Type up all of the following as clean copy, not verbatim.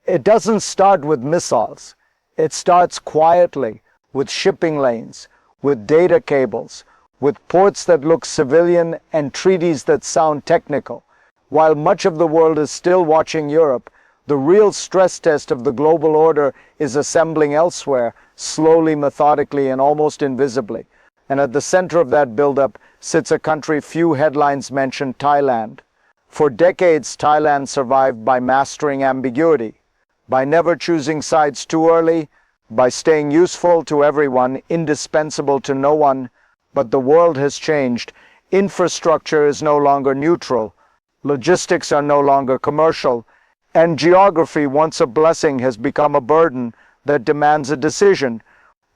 It doesn't start with missiles. It starts quietly, with shipping lanes, with data cables, with ports that look civilian and treaties that sound technical. While much of the world is still watching Europe, the real stress test of the global order is assembling elsewhere, slowly, methodically, and almost invisibly. And at the center of that buildup sits a country few headlines mention: Thailand. For decades, Thailand survived by mastering ambiguity, by never choosing sides too early, by staying useful to everyone, indispensable to no one. But the world has changed. Infrastructure is no longer neutral. Logistics are no longer commercial. And geography, once a blessing, has become a burden that demands a decision.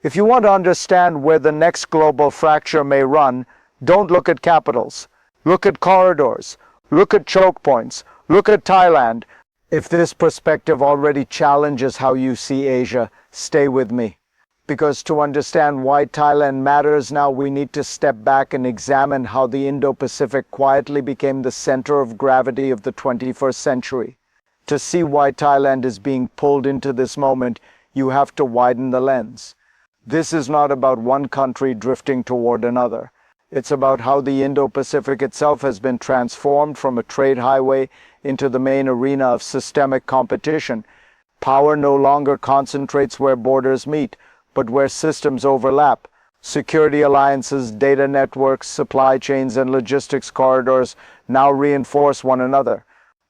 If you want to understand where the next global fracture may run, don't look at capitals. Look at corridors. Look at choke points. Look at Thailand. If this perspective already challenges how you see Asia, stay with me. Because to understand why Thailand matters now, we need to step back and examine how the Indo-Pacific quietly became the center of gravity of the 21st century. To see why Thailand is being pulled into this moment, you have to widen the lens. This is not about one country drifting toward another. It's about how the Indo-Pacific itself has been transformed from a trade highway into the main arena of systemic competition. Power no longer concentrates where borders meet, but where systems overlap. Security alliances, data networks, supply chains, and logistics corridors now reinforce one another.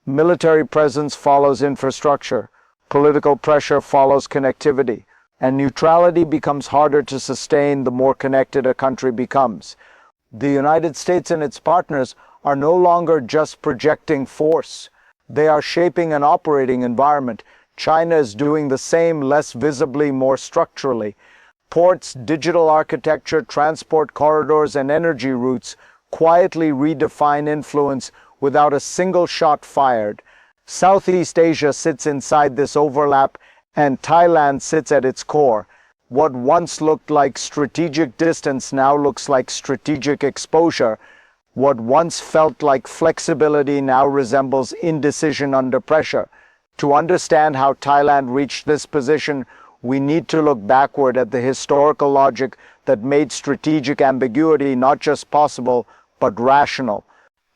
Military presence follows infrastructure. Political pressure follows connectivity. And neutrality becomes harder to sustain the more connected a country becomes. The United States and its partners are no longer just projecting force. They are shaping an operating environment. China is doing the same, less visibly, more structurally. Ports, digital architecture, transport corridors, and energy routes quietly redefine influence without a single shot fired. Southeast Asia sits inside this overlap, and Thailand sits at its core. What once looked like strategic distance now looks like strategic exposure. What once felt like flexibility now resembles indecision under pressure. To understand how Thailand reached this position, we need to look backward at the historical logic that made strategic ambiguity not just possible, but rational.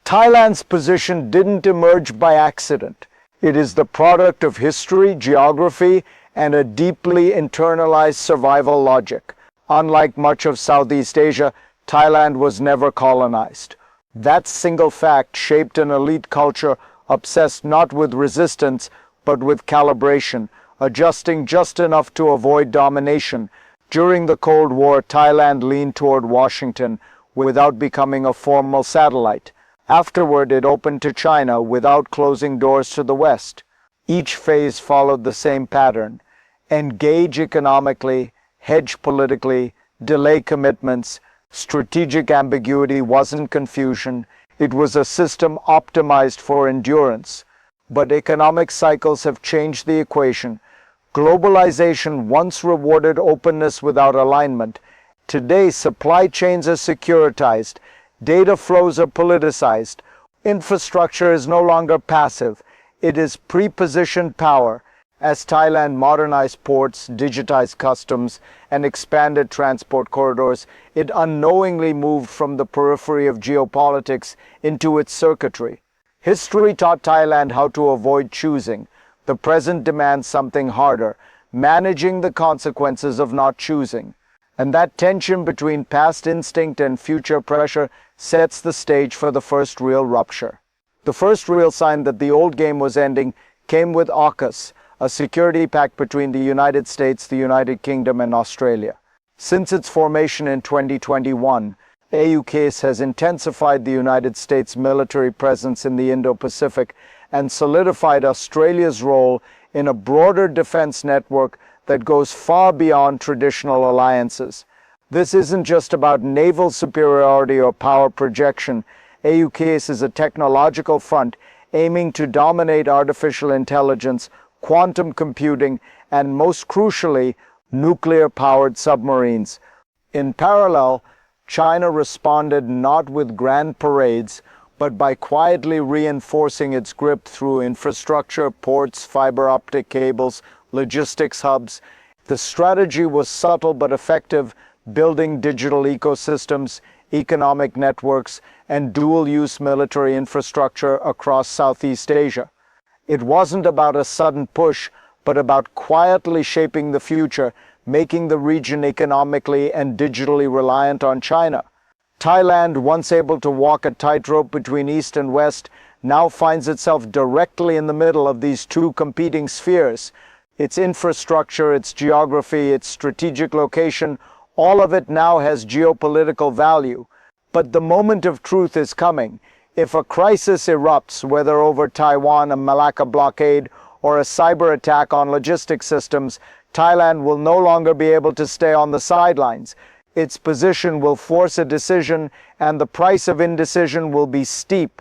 Thailand's position didn't emerge by accident. It is the product of history, geography, and a deeply internalized survival logic. Unlike much of Southeast Asia, Thailand was never colonized. That single fact shaped an elite culture obsessed not with resistance, but with calibration, adjusting just enough to avoid domination. During the Cold War, Thailand leaned toward Washington without becoming a formal satellite. Afterward, it opened to China without closing doors to the West. Each phase followed the same pattern: engage economically, hedge politically, delay commitments. Strategic ambiguity wasn't confusion. It was a system optimized for endurance. But economic cycles have changed the equation. Globalization once rewarded openness without alignment. Today, supply chains are securitized. Data flows are politicized. Infrastructure is no longer passive. It is pre-positioned power. As Thailand modernized ports, digitized customs, and expanded transport corridors, it unknowingly moved from the periphery of geopolitics into its circuitry. History taught Thailand how to avoid choosing. The present demands something harder: managing the consequences of not choosing. And that tension between past instinct and future pressure sets the stage for the first real rupture. The first real sign that the old game was ending came with AUKUS, a security pact between the United States, the United Kingdom, and Australia. Since its formation in 2021, AUKUS has intensified the United States' military presence in the Indo-Pacific and solidified Australia's role in a broader defense network that goes far beyond traditional alliances. This isn't just about naval superiority or power projection. AUKUS is a technological front aiming to dominate artificial intelligence, quantum computing, and most crucially, nuclear-powered submarines. In parallel, China responded not with grand parades, but by quietly reinforcing its grip through infrastructure, ports, fiber optic cables, logistics hubs. The strategy was subtle but effective, building digital ecosystems, economic networks, and dual-use military infrastructure across Southeast Asia. It wasn't about a sudden push, but about quietly shaping the future, making the region economically and digitally reliant on China. Thailand, once able to walk a tightrope between East and West, now finds itself directly in the middle of these two competing spheres. Its infrastructure, its geography, its strategic location, all of it now has geopolitical value. But the moment of truth is coming. If a crisis erupts, whether over Taiwan, a Malacca blockade, or a cyber attack on logistics systems, Thailand will no longer be able to stay on the sidelines. Its position will force a decision, and the price of indecision will be steep.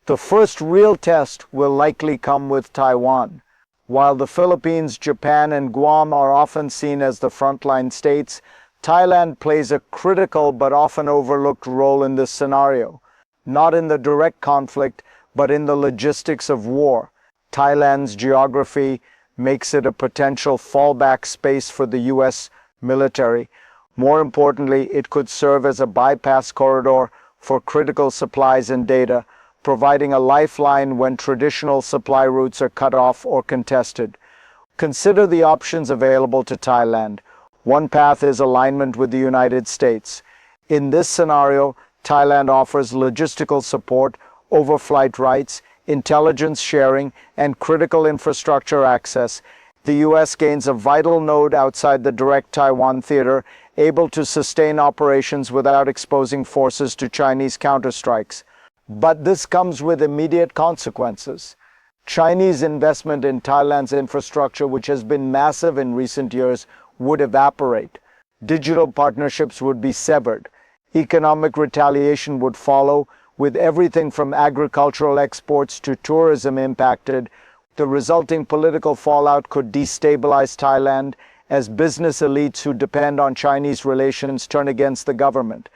The first real test will likely come with Taiwan. While the Philippines, Japan, and Guam are often seen as the frontline states, Thailand plays a critical but often overlooked role in this scenario. Not in the direct conflict, but in the logistics of war. Thailand's geography makes it a potential fallback space for the U.S. military. More importantly, it could serve as a bypass corridor for critical supplies and data, providing a lifeline when traditional supply routes are cut off or contested. Consider the options available to Thailand. One path is alignment with the United States. In this scenario, Thailand offers logistical support, overflight rights, intelligence sharing, and critical infrastructure access. The U.S. gains a vital node outside the direct Taiwan theater, able to sustain operations without exposing forces to Chinese counterstrikes. But this comes with immediate consequences. Chinese investment in Thailand's infrastructure, which has been massive in recent years, would evaporate. Digital partnerships would be severed. Economic retaliation would follow, with everything from agricultural exports to tourism impacted. The resulting political fallout could destabilize Thailand as business elites who depend on Chinese relations turn against the government.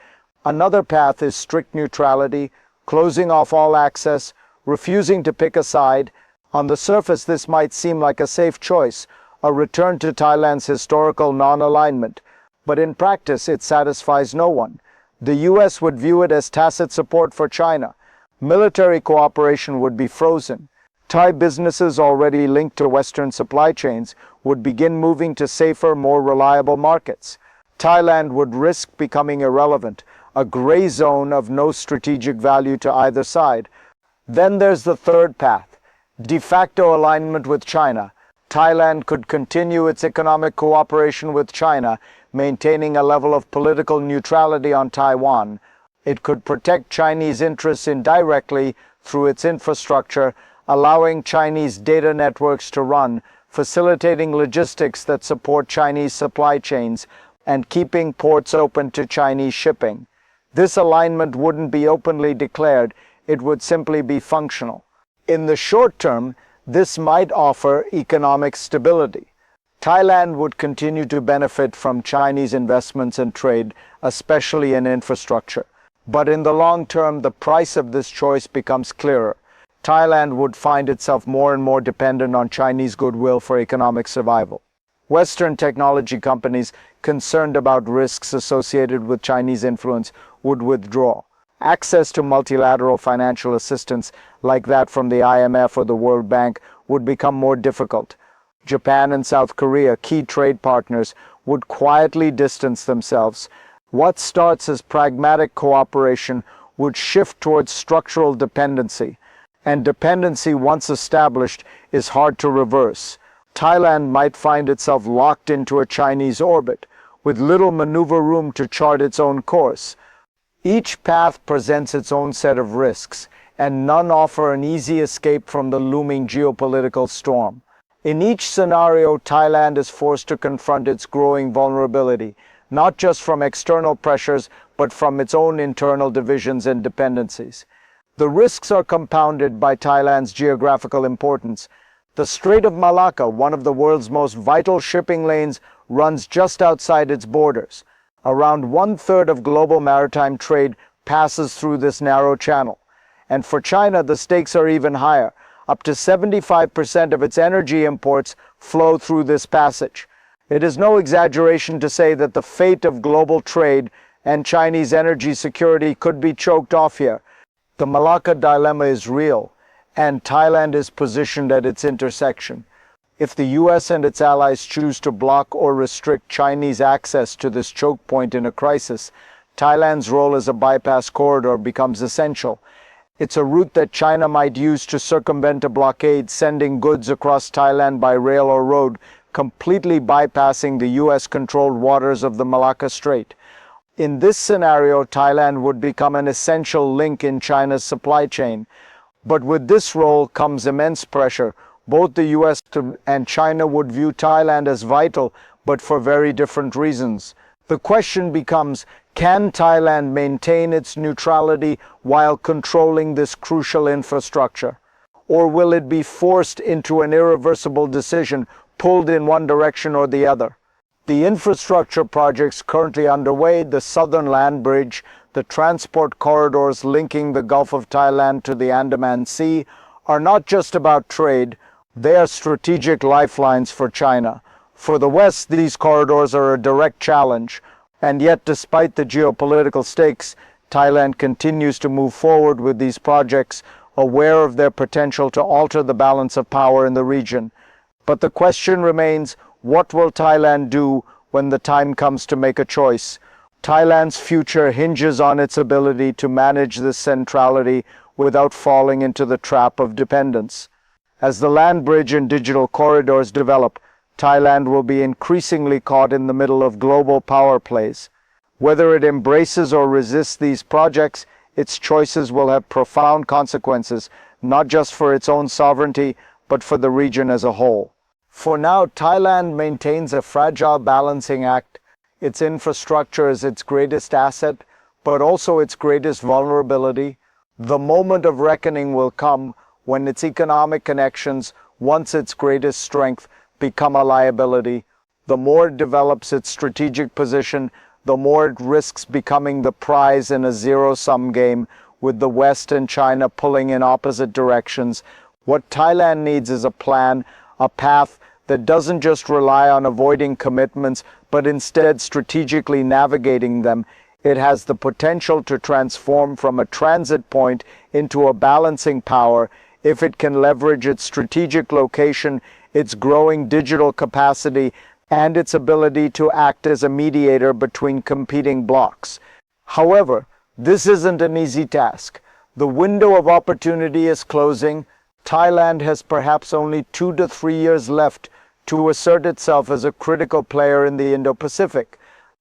Another path is strict neutrality, closing off all access, refusing to pick a side. On the surface, this might seem like a safe choice, a return to Thailand's historical non-alignment, but in practice it satisfies no one. The U.S. would view it as tacit support for China. Military cooperation would be frozen. Thai businesses already linked to Western supply chains would begin moving to safer, more reliable markets. Thailand would risk becoming irrelevant, a gray zone of no strategic value to either side. Then there's the third path, de facto alignment with China. Thailand could continue its economic cooperation with China, maintaining a level of political neutrality on Taiwan. It could protect Chinese interests indirectly through its infrastructure, allowing Chinese data networks to run, facilitating logistics that support Chinese supply chains, and keeping ports open to Chinese shipping. This alignment wouldn't be openly declared, it would simply be functional. In the short term, this might offer economic stability. Thailand would continue to benefit from Chinese investments and trade, especially in infrastructure. But in the long term, the price of this choice becomes clearer. Thailand would find itself more and more dependent on Chinese goodwill for economic survival. Western technology companies concerned about risks associated with Chinese influence would withdraw. Access to multilateral financial assistance like that from the IMF or the World Bank would become more difficult. Japan and South Korea, key trade partners, would quietly distance themselves. What starts as pragmatic cooperation would shift towards structural dependency. And dependency, once established, is hard to reverse. Thailand might find itself locked into a Chinese orbit, with little maneuver room to chart its own course. Each path presents its own set of risks, and none offer an easy escape from the looming geopolitical storm. In each scenario, Thailand is forced to confront its growing vulnerability, not just from external pressures, but from its own internal divisions and dependencies. The risks are compounded by Thailand's geographical importance. The Strait of Malacca, one of the world's most vital shipping lanes, runs just outside its borders. Around 1/3 of global maritime trade passes through this narrow channel. And for China, the stakes are even higher. Up to 75% of its energy imports flow through this passage. It is no exaggeration to say that the fate of global trade and Chinese energy security could be choked off here. The Malacca dilemma is real, and Thailand is positioned at its intersection. If the US and its allies choose to block or restrict Chinese access to this choke point in a crisis, Thailand's role as a bypass corridor becomes essential. It's a route that China might use to circumvent a blockade, sending goods across Thailand by rail or road, completely bypassing the US-controlled waters of the Malacca Strait. In this scenario, Thailand would become an essential link in China's supply chain. But with this role comes immense pressure. Both the US and China would view Thailand as vital, but for very different reasons. The question becomes, can Thailand maintain its neutrality while controlling this crucial infrastructure? Or will it be forced into an irreversible decision, pulled in one direction or the other? The infrastructure projects currently underway, the Southern Land Bridge, the transport corridors linking the Gulf of Thailand to the Andaman Sea, are not just about trade, they are strategic lifelines for China. For the West, these corridors are a direct challenge, and yet despite the geopolitical stakes, Thailand continues to move forward with these projects, aware of their potential to alter the balance of power in the region. But the question remains, what will Thailand do when the time comes to make a choice? Thailand's future hinges on its ability to manage this centrality without falling into the trap of dependence. As the land bridge and digital corridors develop, Thailand will be increasingly caught in the middle of global power plays. Whether it embraces or resists these projects, its choices will have profound consequences, not just for its own sovereignty, but for the region as a whole. For now, Thailand maintains a fragile balancing act. Its infrastructure is its greatest asset, but also its greatest vulnerability. The moment of reckoning will come when its economic connections, once its greatest strength, become a liability. The more it develops its strategic position, the more it risks becoming the prize in a zero-sum game, with the West and China pulling in opposite directions. What Thailand needs is a plan, a path that doesn't just rely on avoiding commitments, but instead strategically navigating them. It has the potential to transform from a transit point into a balancing power if it can leverage its strategic location, its growing digital capacity, and its ability to act as a mediator between competing blocs. However, this isn't an easy task. The window of opportunity is closing. Thailand has perhaps only 2 to 3 years left to assert itself as a critical player in the Indo-Pacific.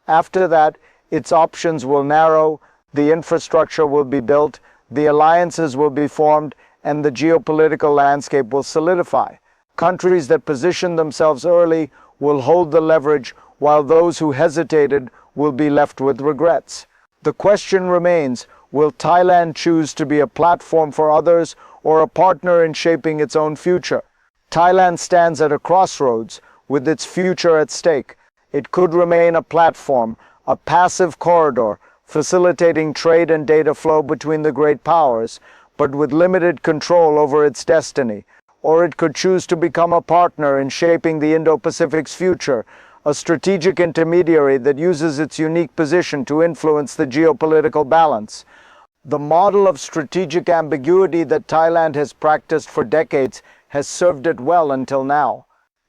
After that, its options will narrow, the infrastructure will be built, the alliances will be formed, and the geopolitical landscape will solidify. Countries that position themselves early will hold the leverage, while those who hesitated will be left with regrets. The question remains, will Thailand choose to be a platform for others or a partner in shaping its own future? Thailand stands at a crossroads, with its future at stake. It could remain a platform, a passive corridor, facilitating trade and data flow between the great powers, but with limited control over its destiny. Or it could choose to become a partner in shaping the Indo-Pacific's future, a strategic intermediary that uses its unique position to influence the geopolitical balance. The model of strategic ambiguity that Thailand has practiced for decades has served it well until now.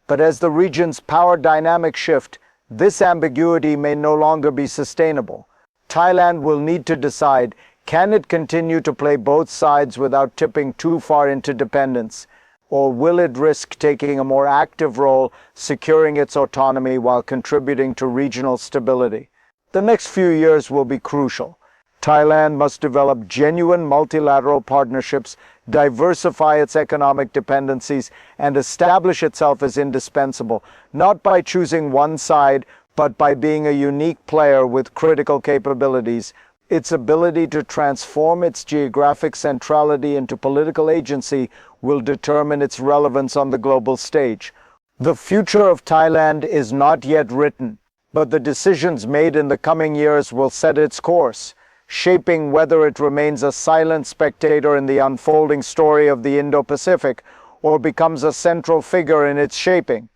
But as the region's power dynamics shift, this ambiguity may no longer be sustainable. Thailand will need to decide, can it continue to play both sides without tipping too far into dependence? Or will it risk taking a more active role, securing its autonomy while contributing to regional stability? The next few years will be crucial. Thailand must develop genuine multilateral partnerships, diversify its economic dependencies, and establish itself as indispensable, not by choosing one side, but by being a unique player with critical capabilities. Its ability to transform its geographic centrality into political agency will determine its relevance on the global stage. The future of Thailand is not yet written, but the decisions made in the coming years will set its course. shaping whether it remains a silent spectator in the unfolding story of the Indo-Pacific or becomes a central figure in its shaping.